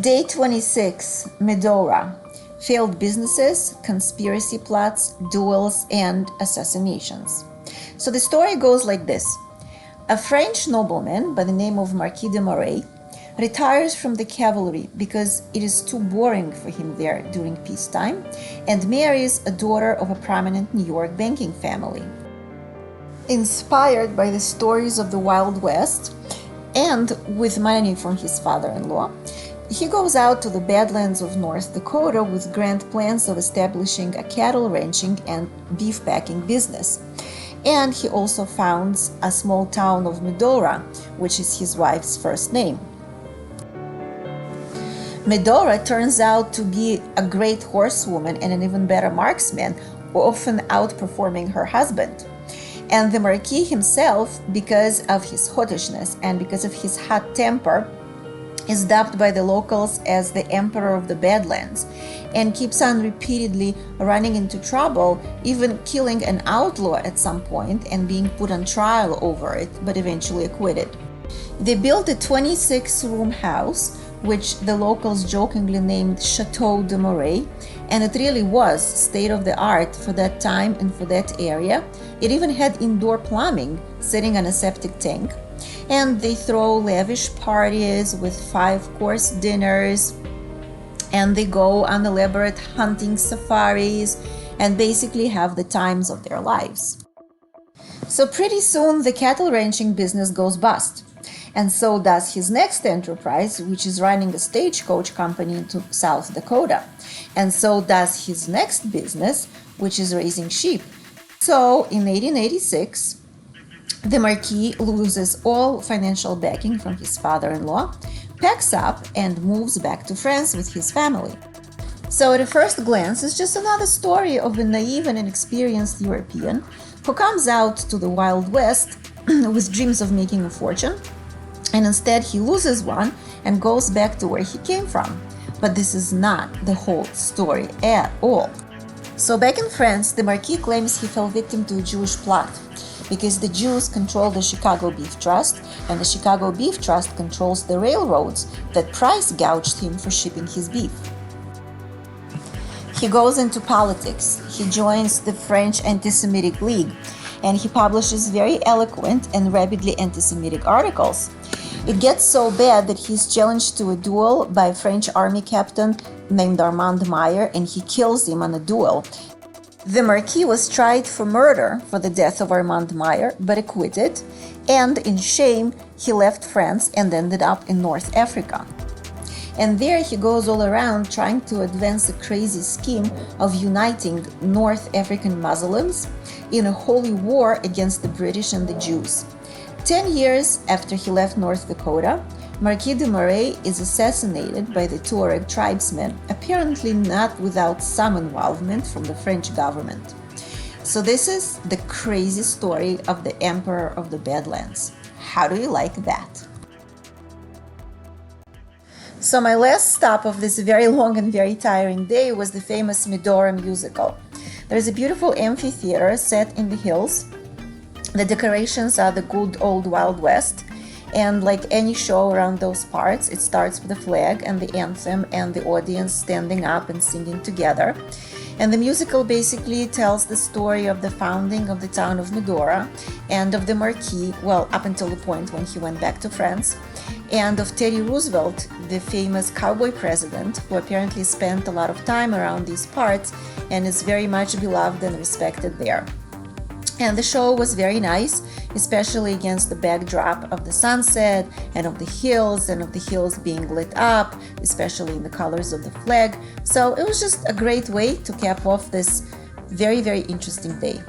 Day 26, Medora. Failed businesses, conspiracy plots, duels, and assassinations. So the story goes like this. A French nobleman by the name of Marquis de Moray retires from the cavalry because it is too boring for him there during peacetime, and marries a daughter of a prominent New York banking family. Inspired by the stories of the Wild West and with money from his father-in-law, he goes out to the Badlands of North Dakota with grand plans of establishing a cattle ranching and beef packing business. And he also founds a small town of Medora, which is his wife's first name. Medora turns out to be a great horsewoman and an even better marksman, often outperforming her husband. And the Marquis himself, because of his hottishness and because of his hot temper, is dubbed by the locals as the Emperor of the Badlands, and keeps on repeatedly running into trouble, even killing an outlaw at some point and being put on trial over it, but eventually acquitted. They built a 26-room house, which the locals jokingly named Chateau de Moray, and it really was state-of-the-art for that time and for that area. It even had indoor plumbing sitting on a septic tank. And they throw lavish parties with 5-course dinners, and they go on elaborate hunting safaris and basically have the times of their lives. So pretty soon the cattle ranching business goes bust, and so does his next enterprise, which is running a stagecoach company into South Dakota, and so does his next business, which is raising sheep. So in 1886, the Marquis loses all financial backing from his father-in-law, packs up, and moves back to France with his family. So at a first glance, it's just another story of a naive and inexperienced European who comes out to the Wild West with dreams of making a fortune, and instead he loses one and goes back to where he came from. But this is not the whole story at all. So back in France, the Marquis claims he fell victim to a Jewish plot, because the Jews control the Chicago Beef Trust, and the Chicago Beef Trust controls the railroads that price gouged him for shipping his beef. He goes into politics. He joins the French Anti-Semitic League, and he publishes very eloquent and rabidly anti-Semitic articles. It gets so bad that he's challenged to a duel by a French army captain named Armand Meyer, and he kills him on a duel. The Marquis was tried for murder for the death of Armand Meyer, but acquitted, and in shame he left France and ended up in North Africa. And there he goes all around trying to advance a crazy scheme of uniting North African Muslims in a holy war against the British and the Jews. 10 years after he left North Dakota, Marquis de Moray is assassinated by the Tuareg tribesmen, apparently not without some involvement from the French government. So this is the crazy story of the Emperor of the Badlands. How do you like that? So my last stop of this very long and very tiring day was the famous Medora musical. There's a beautiful amphitheater set in the hills. The decorations are the good old Wild West. And like any show around those parts, it starts with the flag and the anthem and the audience standing up and singing together. And the musical basically tells the story of the founding of the town of Medora and of the Marquis, well, up until the point when he went back to France, and of Teddy Roosevelt, the famous cowboy president, who apparently spent a lot of time around these parts and is very much beloved and respected there. And the show was very nice, especially against the backdrop of the sunset and of the hills being lit up, especially in the colors of the flag. So it was just a great way to cap off this very, very interesting day.